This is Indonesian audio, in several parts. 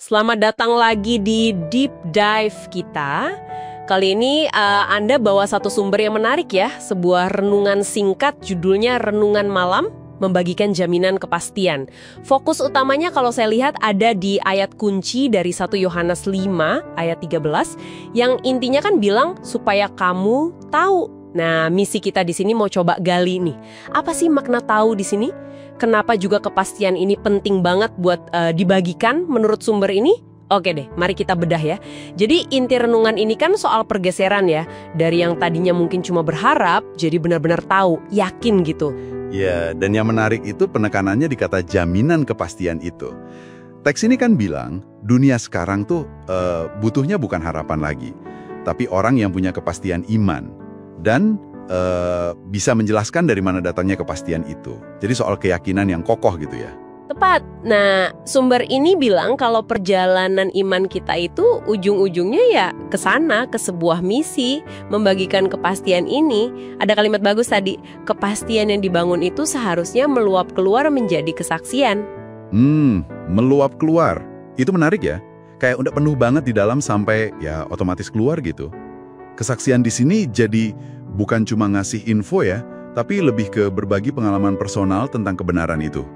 Selamat datang lagi di Deep Dive kita. Kali ini Anda bawa satu sumber yang menarik ya, sebuah renungan singkat judulnya Renungan Malam, membagikan jaminan kepastian. Fokus utamanya kalau saya lihat ada di ayat kunci dari 1 Yohanes 5 ayat 13 yang intinya kan bilang supaya kamu tahu. Nah, misi kita di sini mau coba gali nih. Apa sih makna tahu di sini? Kenapa juga kepastian ini penting banget buat dibagikan menurut sumber ini? Oke deh, mari kita bedah ya. Jadi inti renungan ini kan soal pergeseran ya. Dari yang tadinya mungkin cuma berharap, jadi benar-benar tahu, yakin gitu. Ya, dan yang menarik itu penekanannya di kata jaminan kepastian itu. Teks ini kan bilang, dunia sekarang tuh butuhnya bukan harapan lagi, tapi orang yang punya kepastian iman. Dan bisa menjelaskan dari mana datangnya kepastian itu. Jadi soal keyakinan yang kokoh gitu ya. Tepat. Nah, sumber ini bilang kalau perjalanan iman kita itu ujung-ujungnya ya ke sana, ke sebuah misi, membagikan kepastian ini. Ada kalimat bagus tadi, kepastian yang dibangun itu seharusnya meluap keluar menjadi kesaksian. Meluap keluar. Itu menarik ya. Kayak udah penuh banget di dalam sampai ya otomatis keluar gitu. Kesaksian di sini jadi bukan cuma ngasih info ya, tapi lebih ke berbagi pengalaman personal tentang kebenaran itu.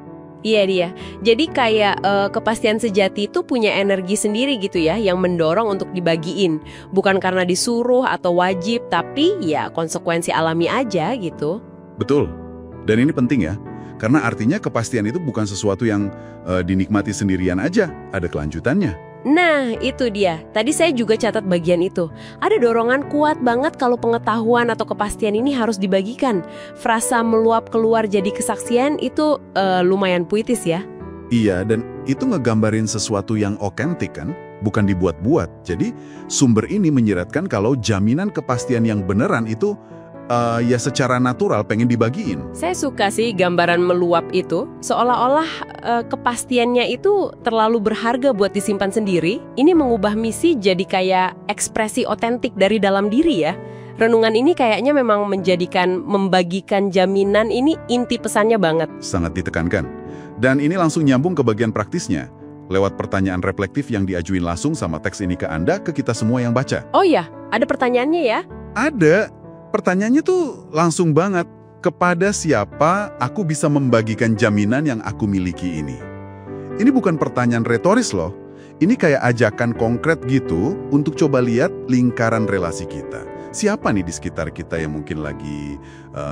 Iya dia. Jadi kayak kepastian sejati itu punya energi sendiri gitu ya, yang mendorong untuk dibagiin. Bukan karena disuruh atau wajib, tapi ya konsekuensi alami aja gitu. Betul. Dan ini penting ya, karena artinya kepastian itu bukan sesuatu yang dinikmati sendirian aja, ada kelanjutannya. Nah, itu dia. Tadi saya juga catat bagian itu. Ada dorongan kuat banget kalau pengetahuan atau kepastian ini harus dibagikan. Frasa meluap keluar jadi kesaksian itu lumayan puitis ya. Iya, dan itu ngegambarin sesuatu yang otentik kan, bukan dibuat-buat. Jadi, sumber ini menyiratkan kalau jaminan kepastian yang beneran itu ya secara natural pengen dibagiin. Saya suka sih gambaran meluap itu, seolah-olah kepastiannya itu terlalu berharga buat disimpan sendiri. Ini mengubah misi jadi kayak ekspresi otentik dari dalam diri ya. Renungan ini kayaknya memang membagikan jaminan ini inti pesannya banget. Sangat ditekankan. Dan ini langsung nyambung ke bagian praktisnya. Lewat pertanyaan reflektif yang diajuin langsung sama teks ini ke Anda, ke kita semua yang baca. Oh ya, ada pertanyaannya ya? Ada. Pertanyaannya tuh langsung banget, kepada siapa aku bisa membagikan jaminan yang aku miliki ini? Ini bukan pertanyaan retoris loh, ini kayak ajakan konkret gitu untuk coba lihat lingkaran relasi kita. Siapa nih di sekitar kita yang mungkin lagi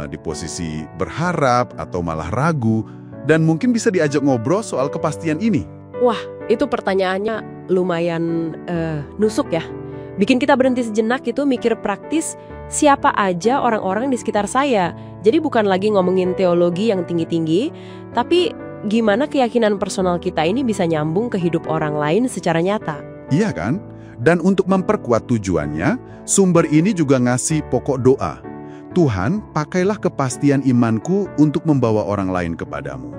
di posisi berharap atau malah ragu, dan mungkin bisa diajak ngobrol soal kepastian ini. Wah, itu pertanyaannya lumayan nusuk ya. Bikin kita berhenti sejenak gitu, mikir praktis, siapa aja orang-orang di sekitar saya. Jadi bukan lagi ngomongin teologi yang tinggi-tinggi, tapi gimana keyakinan personal kita ini bisa nyambung ke hidup orang lain secara nyata. Iya kan? Dan untuk memperkuat tujuannya, sumber ini juga ngasih pokok doa. Tuhan, pakailah kepastian imanku untuk membawa orang lain kepadamu.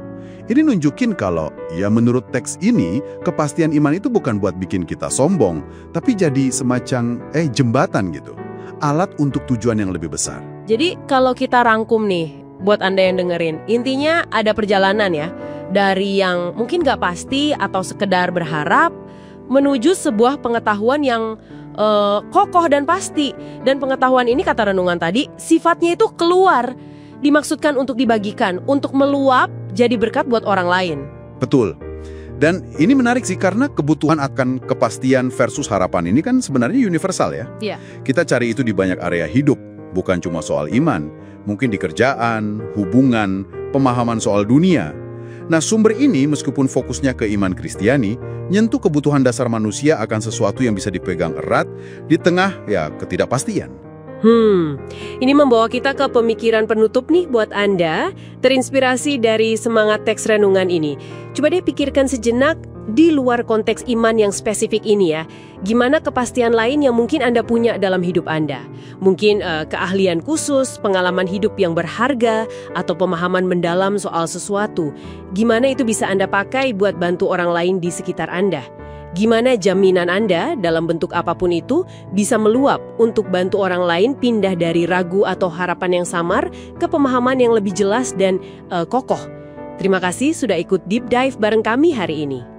Ini nunjukin kalau, ya menurut teks ini, kepastian iman itu bukan buat bikin kita sombong, tapi jadi semacam jembatan gitu. Alat untuk tujuan yang lebih besar. Jadi kalau kita rangkum nih, buat Anda yang dengerin, intinya ada perjalanan ya. Dari yang mungkin nggak pasti atau sekedar berharap, menuju sebuah pengetahuan yang kokoh dan pasti. Dan pengetahuan ini, kata renungan tadi, sifatnya itu keluar. Dimaksudkan untuk dibagikan, untuk meluap jadi berkat buat orang lain. Betul. Dan ini menarik sih karena kebutuhan akan kepastian versus harapan ini kan sebenarnya universal ya. Iya. Kita cari itu di banyak area hidup, bukan cuma soal iman. Mungkin di kerjaan, hubungan, pemahaman soal dunia. Nah, sumber ini meskipun fokusnya ke iman Kristiani, nyentuh kebutuhan dasar manusia akan sesuatu yang bisa dipegang erat di tengah ya ketidakpastian. Ini membawa kita ke pemikiran penutup nih buat Anda, terinspirasi dari semangat teks renungan ini. Coba deh pikirkan sejenak di luar konteks iman yang spesifik ini ya. Gimana kepastian lain yang mungkin Anda punya dalam hidup Anda? Mungkin keahlian khusus, pengalaman hidup yang berharga, atau pemahaman mendalam soal sesuatu. Gimana itu bisa Anda pakai buat bantu orang lain di sekitar Anda? Gimana jaminan Anda, dalam bentuk apapun itu, bisa meluap untuk bantu orang lain pindah dari ragu atau harapan yang samar ke pemahaman yang lebih jelas dan kokoh. Terima kasih sudah ikut Deep Dive bareng kami hari ini.